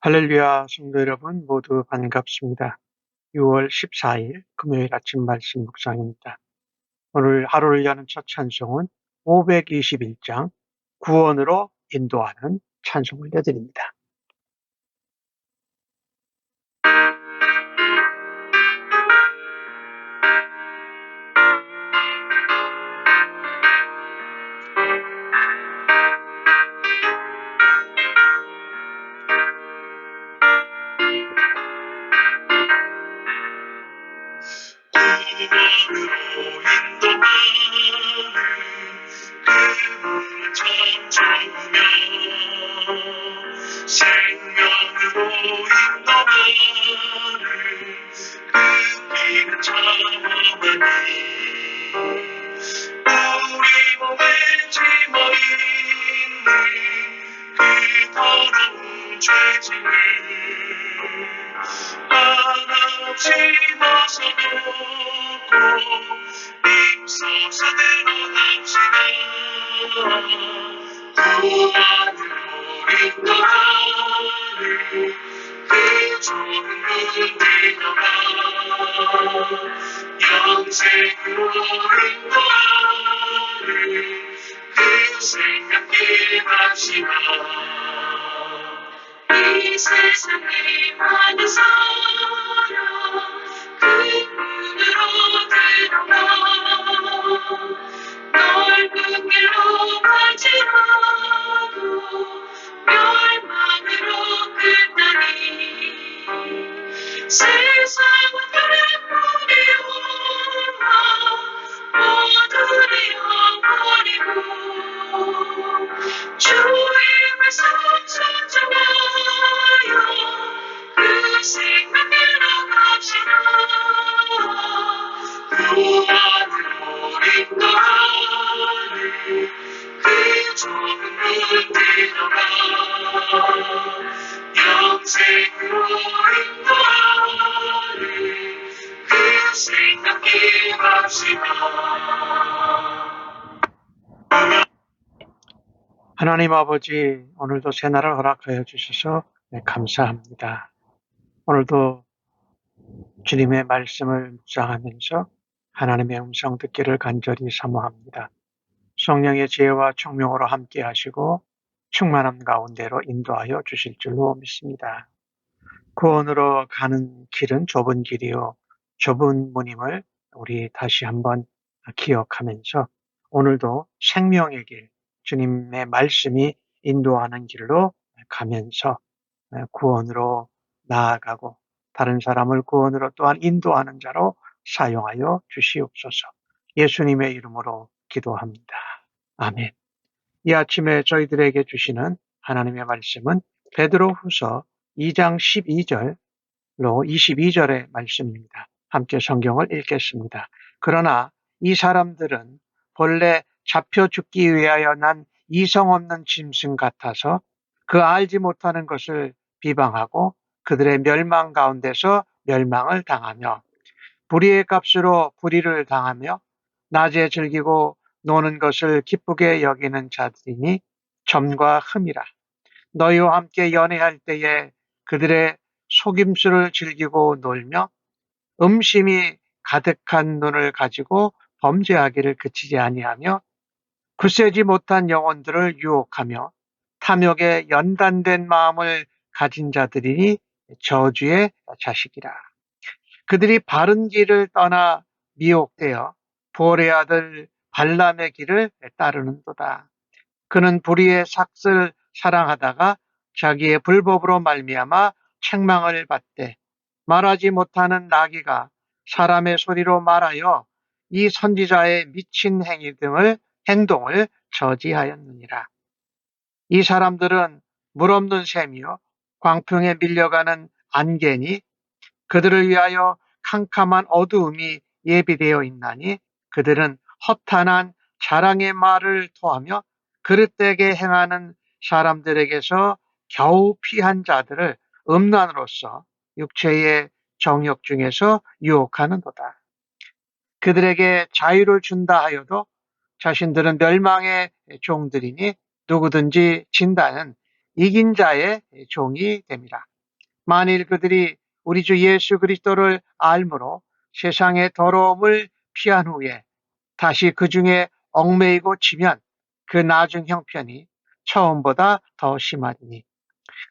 할렐루야, 성도 여러분 모두 반갑습니다. 6월 14일 금요일 아침 말씀 묵상입니다. 오늘 하루를 여는 첫 찬송은 521장 구원으로 인도하는 찬송을 드립니다. 이 세상에 많은 사랑 그분으로 들어가 넓은 길로 갈지라도 멸망으로 끝나니 세상은 그뿐이오나 모두 잃어버리고 주 힘을 성천하여 그 생명으로 갑시다. 구원으로 인도하는 그 좁은 문 들어가 영생으로 인도하는 그 생명길 갑시다. 하나님 아버지, 오늘도 새날을 허락하여 주셔서 감사합니다. 오늘도 주님의 말씀을 묵상하면서 하나님의 음성 듣기를 간절히 사모합니다. 성령의 지혜와 총명으로 함께 하시고 충만함 가운데로 인도하여 주실 줄로 믿습니다. 구원으로 가는 길은 좁은 길이요 좁은 문임을 우리 다시 한번 기억하면서 오늘도 생명의 길, 주님의 말씀이 인도하는 길로 가면서 구원으로 나아가고 다른 사람을 구원으로 또한 인도하는 자로 사용하여 주시옵소서. 예수님의 이름으로 기도합니다. 아멘. 이 아침에 저희들에게 주시는 하나님의 말씀은 베드로후서 2장 12절로 22절의 말씀입니다. 함께 성경을 읽겠습니다. 그러나 이 사람들은 본래 잡혀 죽기 위하여 난 이성 없는 짐승 같아서 그 알지 못하는 것을 비방하고 그들의 멸망 가운데서 멸망을 당하며 불의의 값으로 불의를 당하며 낮에 즐기고 노는 것을 기쁘게 여기는 자들이니 점과 흠이라. 너희와 함께 연애할 때에 그들의 속임수를 즐기고 놀며 음심이 가득한 눈을 가지고 범죄하기를 그치지 아니하며 굳세지 못한 영혼들을 유혹하며 탐욕에 연단된 마음을 가진 자들이니 저주의 자식이라. 그들이 바른 길을 떠나 미혹되어 보레 아들 발람의 길을 따르는도다. 그는 불의의 삭슬 사랑하다가 자기의 불법으로 말미암아 책망을 받되 말하지 못하는 나귀가 사람의 소리로 말하여 이 선지자의 미친 행동을 저지하였느니라. 이 사람들은 물 없는 샘이요 광풍에 밀려가는 안개니 그들을 위하여 캄캄한 어두움이 예비되어 있나니 그들은 허탄한 자랑의 말을 토하며 그릇되게 행하는 사람들에게서 겨우 피한 자들을 음란으로서 육체의 정욕 중에서 유혹하는도다. 그들에게 자유를 준다 하여도 자신들은 멸망의 종들이니 누구든지 진다는 이긴 자의 종이 됨이라. 만일 그들이 우리 주 예수 그리스도를 알므로 세상의 더러움을 피한 후에 다시 그 중에 얽매이고 지면 그 나중 형편이 처음보다 더 심하리니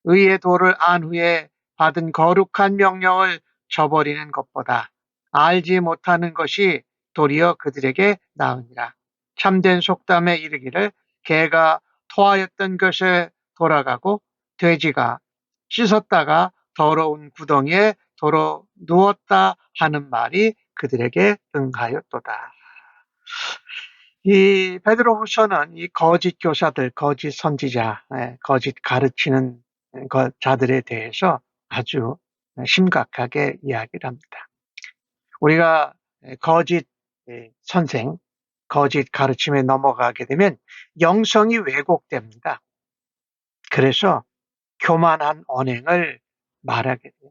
의의 도를 안 후에 받은 거룩한 명령을 저버리는 것보다 알지 못하는 것이 도리어 그들에게 나으니라. 참된 속담에 이르기를 개가 토하였던 것에 돌아가고 돼지가 씻었다가 더러운 구덩이에 도로 누웠다 하는 말이 그들에게 응하였도다. 이 베드로후서는 이 거짓 교사들, 거짓 선지자, 거짓 가르치는 자들에 대해서 아주 심각하게 이야기를 합니다. 우리가 거짓 선생, 거짓 가르침에 넘어가게 되면 영성이 왜곡됩니다. 그래서 교만한 언행을 말하게 돼요.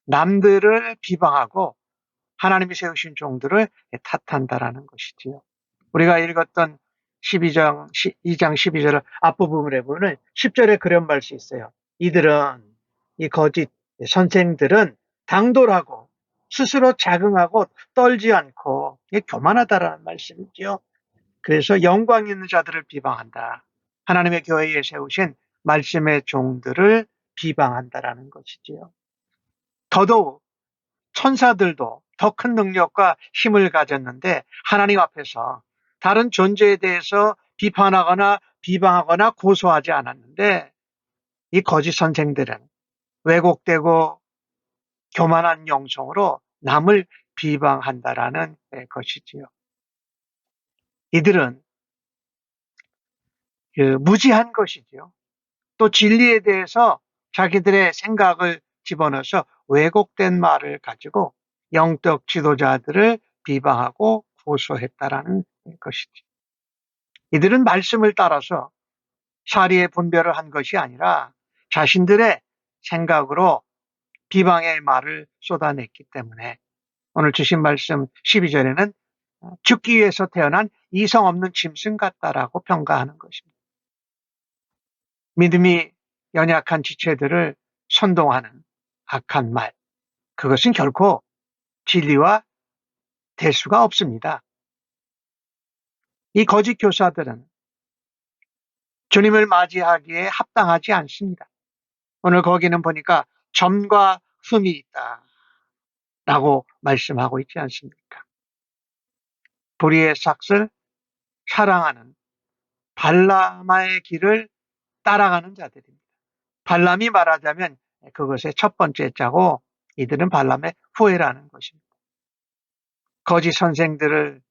남들을 비방하고 하나님이 세우신 종들을 탓한다라는 것이지요. 우리가 읽었던 2장 12절 앞부분에 보면 10절에 그런 말씀이 있어요. 이들은, 이 거짓 선생들은 당돌하고 스스로 자긍하고 떨지 않고 교만하다라는 말씀이지요. 그래서 영광 있는 자들을 비방한다. 하나님의 교회에 세우신 말씀의 종들을 비방한다라는 것이지요. 더더욱 천사들도 더 큰 능력과 힘을 가졌는데 하나님 앞에서 다른 존재에 대해서 비판하거나 비방하거나 고소하지 않았는데 이 거짓 선생들은 왜곡되고 교만한 영성으로 남을 비방한다라는 것이지요. 이들은 무지한 것이지요. 또 진리에 대해서 자기들의 생각을 집어넣어서 왜곡된 말을 가지고 영적 지도자들을 비방하고 고소했다라는 것이지. 이들은 말씀을 따라서 사리의 분별을 한 것이 아니라 자신들의 생각으로 비방의 말을 쏟아냈기 때문에 오늘 주신 말씀 12절에는 죽기 위해서 태어난 이성 없는 짐승 같다라고 평가하는 것입니다. 믿음이 연약한 지체들을 선동하는 악한 말, 그것은 결코 진리와 될 수가 없습니다. 이 거짓 교사들은 주님을 맞이하기에 합당하지 않습니다. 오늘 거기는 보니까 점과 흠이 있다라고 말씀하고 있지 않습니까? 불의의 삭을 사랑하는 발람의 길을 따라가는 자들입니다. 발람이 말하자면 그것의 첫 번째 자고 이들은 발람의 후예라는 것입니다. 거짓 선생들을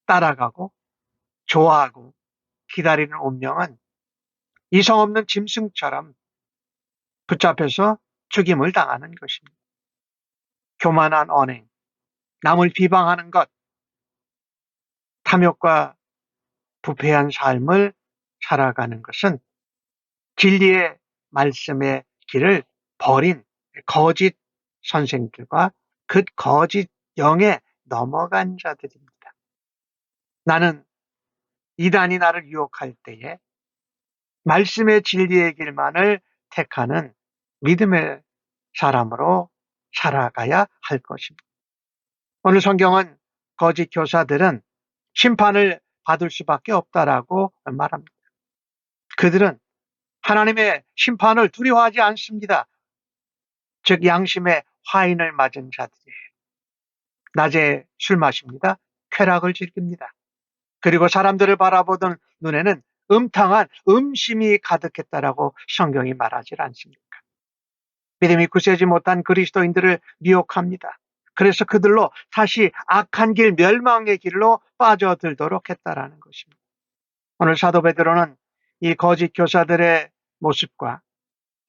따라가고 좋아하고 기다리는 운명은 이성 없는 짐승처럼 붙잡혀서 죽임을 당하는 것입니다. 교만한 언행, 남을 비방하는 것, 탐욕과 부패한 삶을 살아가는 것은 진리의 말씀의 길을 버린 거짓 선생들과 그 거짓 영에 넘어간 자들입니다. 나는 이단이 나를 유혹할 때에 말씀의 진리의 길만을 택하는 믿음의 사람으로 살아가야 할 것입니다. 오늘 성경은 거짓 교사들은 심판을 받을 수밖에 없다라고 말합니다. 그들은 하나님의 심판을 두려워하지 않습니다. 즉 양심의 화인을 맞은 자들이에요. 낮에 술 마십니다. 쾌락을 즐깁니다. 그리고 사람들을 바라보던 눈에는 음탕한 음심이 가득했다라고 성경이 말하지 않습니까? 믿음이 굳세지 못한 그리스도인들을 미혹합니다. 그래서 그들로 다시 악한 길, 멸망의 길로 빠져들도록 했다라는 것입니다. 오늘 사도 베드로는 이 거짓 교사들의 모습과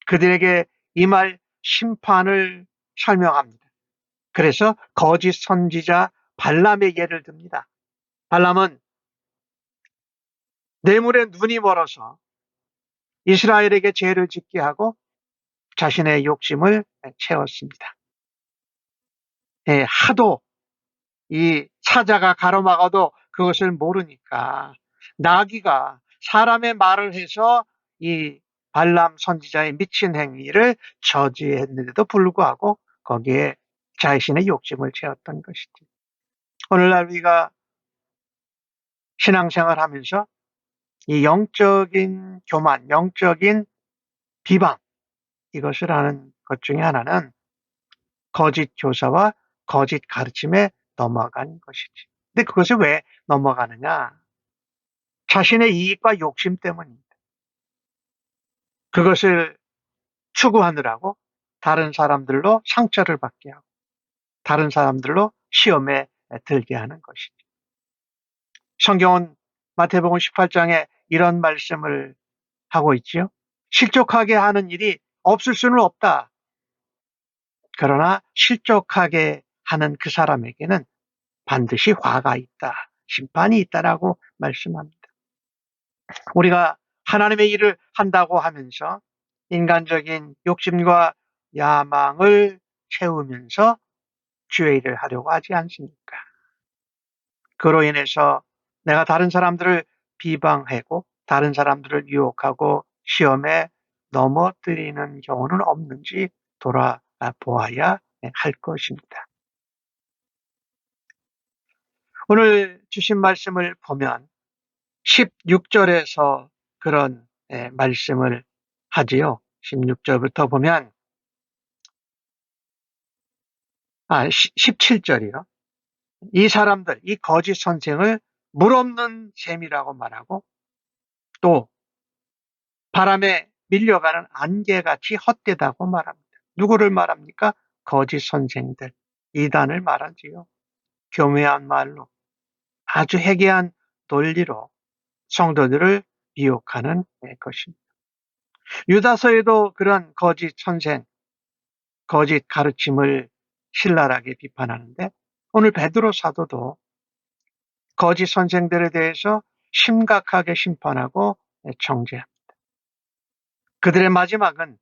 그들에게 임할 심판을 설명합니다. 그래서 거짓 선지자 발람의 예를 듭니다. 발람은 뇌물에 눈이 멀어서 이스라엘에게 죄를 짓게 하고 자신의 욕심을 채웠습니다. 하도 이 사자가 가로막아도 그것을 모르니까 나귀가 사람의 말을 해서 이 발람 선지자의 미친 행위를 저지했는데도 불구하고 거기에 자신의 욕심을 채웠던 것이지. 오늘날 우리가 신앙생활하면서 이 영적인 교만, 영적인 비방, 이것을 하는 것 중에 하나는 거짓 교사와 거짓 가르침에 넘어간 것이지. 근데 그것이 왜 넘어가느냐? 자신의 이익과 욕심 때문입니다. 그것을 추구하느라고 다른 사람들로 상처를 받게 하고 다른 사람들로 시험에 들게 하는 것이죠. 성경은 마태복음 18장에 이런 말씀을 하고 있지요. 실족하게 하는 일이 없을 수는 없다. 그러나 실족하게 하는 그 사람에게는 반드시 화가 있다. 심판이 있다라고 말씀합니다. 우리가 하나님의 일을 한다고 하면서 인간적인 욕심과 야망을 채우면서 주의 일을 하려고 하지 않습니까? 그로 인해서 내가 다른 사람들을 비방하고 다른 사람들을 유혹하고 시험에 넘어뜨리는 경우는 없는지 돌아보아야 할 것입니다. 오늘 주신 말씀을 보면 16절에서 그런 말씀을 하지요. 16절부터 보면 17절이요. 이 사람들, 이 거짓 선생을 물 없는 샘이라고 말하고 또 바람에 밀려가는 안개같이 헛되다고 말합니다. 누구를 말합니까? 거짓 선생들, 이단을 말하지요. 교묘한 말로 아주 해괴한 논리로 성도들을 미혹하는 것입니다. 유다서에도 그런 거짓 선생, 거짓 가르침을 신랄하게 비판하는데 오늘 베드로 사도도 거짓 선생들에 대해서 심각하게 심판하고 정죄합니다. 그들의 마지막은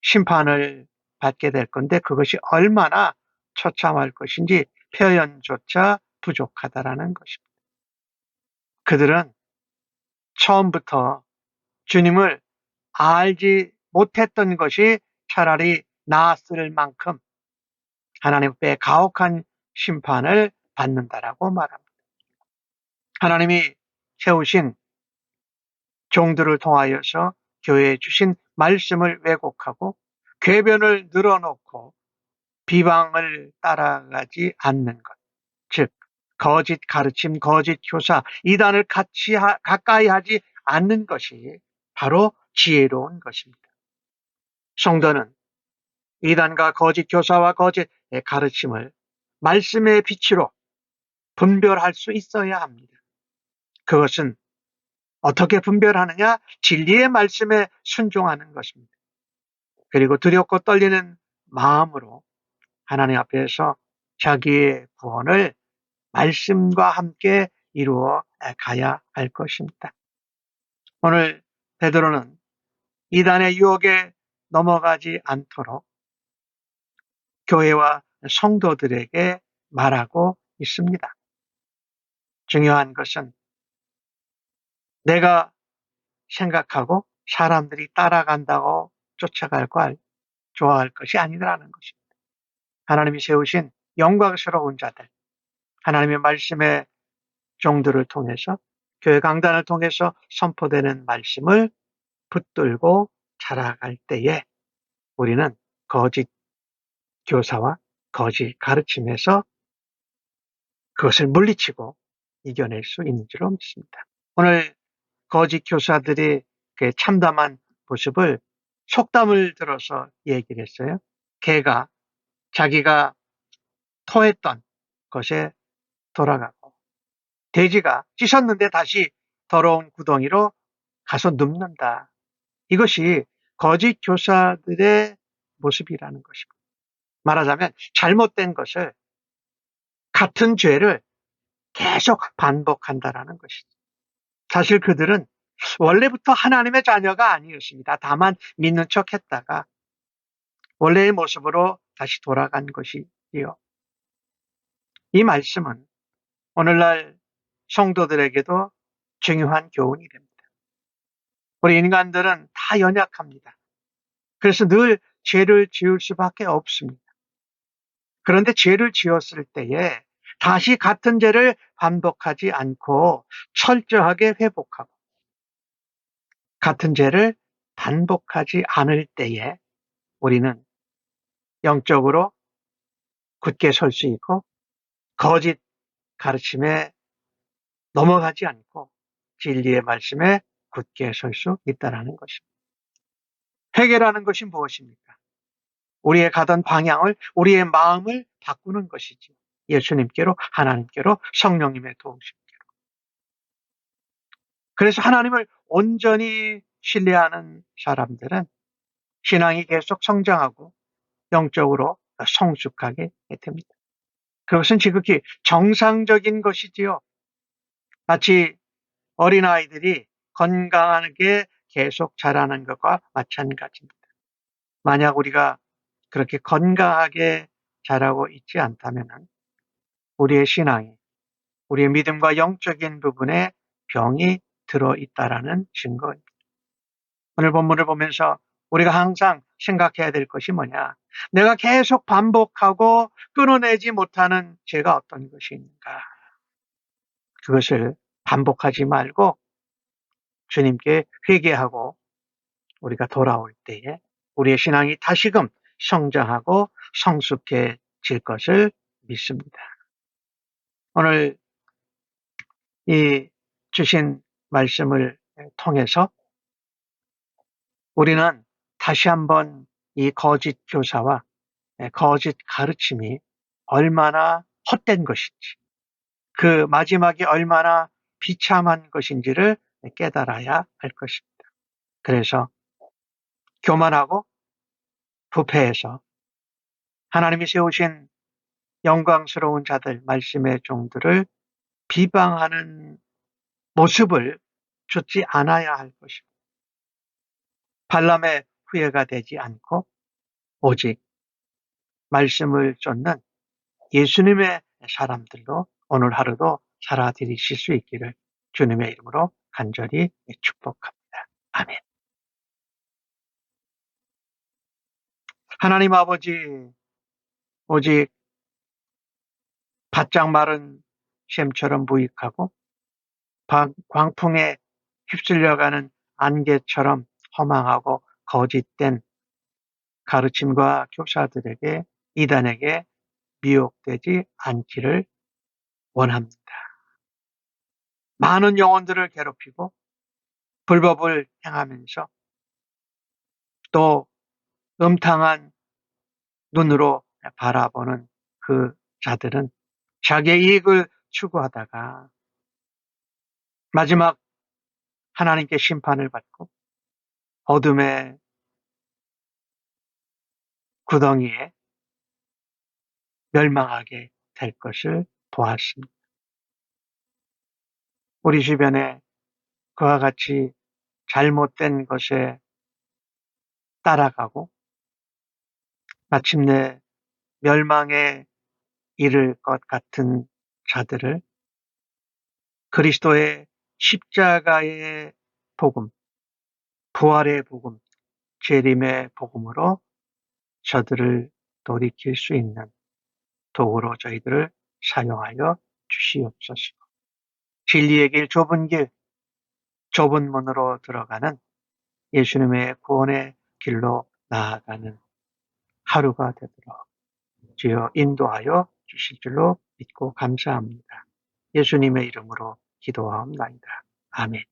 심판을 받게 될 건데 그것이 얼마나 처참할 것인지 표현조차 부족하다라는 것입니다. 그들은 처음부터 주님을 알지 못했던 것이 차라리 나았을 만큼 하나님 앞에 가혹한 심판을 받는다라고 말합니다. 하나님이 세우신 종들을 통하여서 교회에 주신 말씀을 왜곡하고 궤변을 늘어놓고 비방을 따라가지 않는 것, 즉 거짓 가르침, 거짓 교사, 이단을 가까이 하지 않는 것이 바로 지혜로운 것입니다. 성도는 이단과 거짓 교사와 거짓 가르침을 말씀의 빛으로 분별할 수 있어야 합니다. 그것은 어떻게 분별하느냐? 진리의 말씀에 순종하는 것입니다. 그리고 두렵고 떨리는 마음으로 하나님 앞에서 자기의 구원을 말씀과 함께 이루어 가야 할 것입니다. 오늘 베드로는 이단의 유혹에 넘어가지 않도록 교회와 성도들에게 말하고 있습니다. 중요한 것은 내가 생각하고 사람들이 따라간다고 쫓아갈 걸 좋아할 것이 아니라는 것입니다. 하나님이 세우신 영광스러운 자들, 하나님의 말씀의 종들을 통해서 교회 강단을 통해서 선포되는 말씀을 붙들고 자라갈 때에 우리는 거짓 교사와 거짓 가르침에서 그것을 물리치고 이겨낼 수 있는 줄로 믿습니다. 오늘 거짓 교사들이 그 참담한 모습을 속담을 들어서 얘기를 했어요. 개가 자기가 토했던 것에 돌아가고 돼지가 씻었는데 다시 더러운 구덩이로 가서 눕는다. 이것이 거짓 교사들의 모습이라는 것입니다. 말하자면 잘못된 것을 같은 죄를 계속 반복한다라는 것이죠. 사실 그들은 원래부터 하나님의 자녀가 아니었습니다. 다만 믿는 척 했다가 원래의 모습으로 다시 돌아간 것이지요. 이 말씀은 오늘날 성도들에게도 중요한 교훈이 됩니다. 우리 인간들은 다 연약합니다. 그래서 늘 죄를 지을 수밖에 없습니다. 그런데 죄를 지었을 때에 다시 같은 죄를 반복하지 않고 철저하게 회복하고 같은 죄를 반복하지 않을 때에 우리는 영적으로 굳게 설 수 있고 거짓 가르침에 넘어가지 않고 진리의 말씀에 굳게 설 수 있다는 것입니다. 회개라는 것이 무엇입니까? 우리의 가던 방향을, 우리의 마음을 바꾸는 것이지. 예수님께로, 하나님께로, 성령님의 도우심께로. 그래서 하나님을 온전히 신뢰하는 사람들은 신앙이 계속 성장하고 영적으로 성숙하게 됩니다. 그것은 지극히 정상적인 것이지요. 마치 어린아이들이 건강하게 계속 자라는 것과 마찬가지입니다. 만약 우리가 그렇게 건강하게 자라고 있지 않다면 우리의 신앙이, 우리의 믿음과 영적인 부분에 병이 들어있다라는 증거입니다. 오늘 본문을 보면서 우리가 항상 생각해야 될 것이 뭐냐? 내가 계속 반복하고 끊어내지 못하는 죄가 어떤 것이 있는가? 그것을 반복하지 말고 주님께 회개하고 우리가 돌아올 때에 우리의 신앙이 다시금 성장하고 성숙해질 것을 믿습니다. 오늘 이 주신 말씀을 통해서 우리는 다시 한번 이 거짓 교사와 거짓 가르침이 얼마나 헛된 것인지, 그 마지막이 얼마나 비참한 것인지를 깨달아야 할 것입니다. 그래서 교만하고 부패해서 하나님이 세우신 영광스러운 자들, 말씀의 종들을 비방하는 모습을 좇지 않아야 할 것입니다. 발람의 후예가 되지 않고 오직 말씀을 쫓는 예수님의 사람들로 오늘 하루도 살아들이실 수 있기를 주님의 이름으로 간절히 축복합니다. 아멘. 하나님 아버지, 오직 바짝 마른 샘처럼 무익하고 광풍에 휩쓸려가는 안개처럼 허망하고 거짓된 가르침과 교사들에게, 이단에게 미혹되지 않기를 원합니다. 많은 영혼들을 괴롭히고 불법을 행하면서 또 음탕한 눈으로 바라보는 그 자들은 자기의 이익을 추구하다가 마지막 하나님께 심판을 받고 어둠의 구덩이에 멸망하게 될 것을 보았습니다. 우리 주변에 그와 같이 잘못된 것에 따라가고 마침내 멸망에 이를 것 같은 자들을 그리스도의 십자가의 복음, 부활의 복음, 재림의 복음으로 저들을 돌이킬 수 있는 도구로 저희들을 사용하여 주시옵소서. 진리의 길, 좁은 길, 좁은 문으로 들어가는 예수님의 구원의 길로 나아가는 하루가 되도록 주여 인도하여 주실 줄로 믿고 감사합니다. 예수님의 이름으로 기도하옵나이다. 아멘.